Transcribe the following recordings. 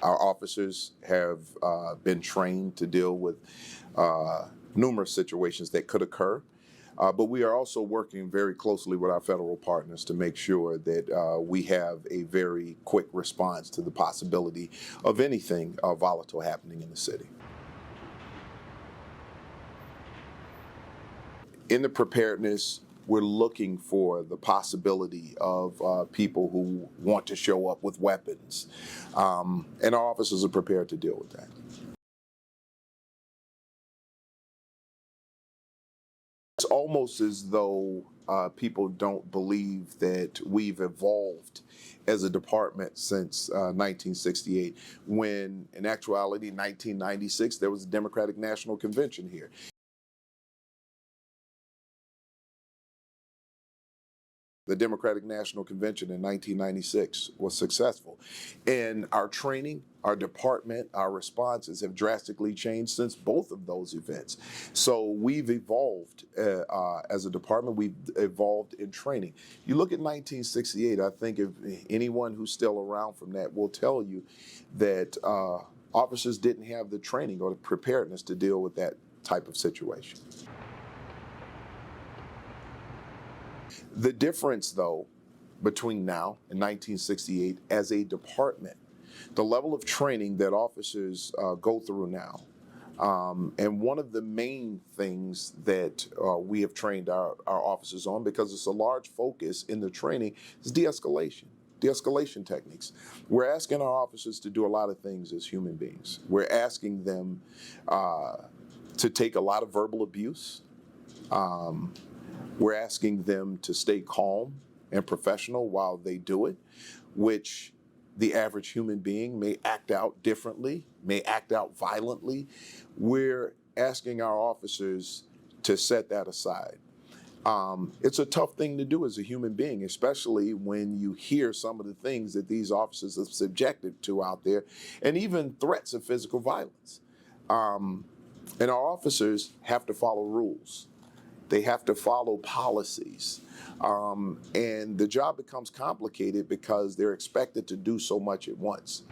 Our officers have been trained to deal with numerous situations that could occur. But we are also working very closely with our federal partners to make sure that we have a very quick response to the possibility of anything volatile happening in the city. In the preparedness, we're looking for the possibility of people who want to show up with weapons, and our officers are prepared to deal with that. It's almost as though people don't believe that we've evolved as a department since 1968, when in actuality, in 1996, there was a Democratic National Convention here. The Democratic National Convention in 1996 was successful. And our training, our department, our responses have drastically changed since both of those events. So we've evolved as a department, we've evolved in training. You look at 1968, I think if anyone who's still around from that will tell you that officers didn't have the training or the preparedness to deal with that type of situation. The difference, though, between now and 1968 as a department, the level of training that officers go through now, and one of the main things that we have trained our officers on, because it's a large focus in the training, is de-escalation techniques. We're asking our officers to do a lot of things as human beings. We're asking them to take a lot of verbal abuse. We're asking them to stay calm and professional while they do it, which the average human being may act out differently, may act out violently. We're asking our officers to set that aside. It's a tough thing to do as a human being, especially when you hear some of the things that these officers are subjected to out there, and even threats of physical violence. And our officers have to follow rules. They have to follow policies. And the job becomes complicated because they're expected to do so much at once.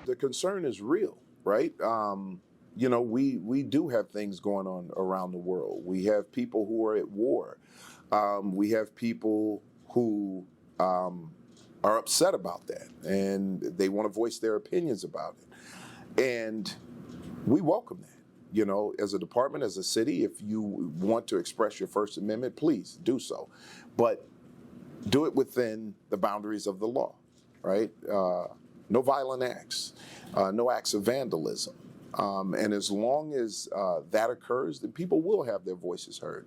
The concern is real, right? You know, we do have things going on around the world. We have people who are at war. We have people who are upset about that, and they want to voice their opinions about it. And we welcome that. You know, as a department, as a city, if you want to express your First Amendment, please do so. But do it within the boundaries of the law, right? No violent acts, no acts of vandalism. And as long as that occurs, then people will have their voices heard.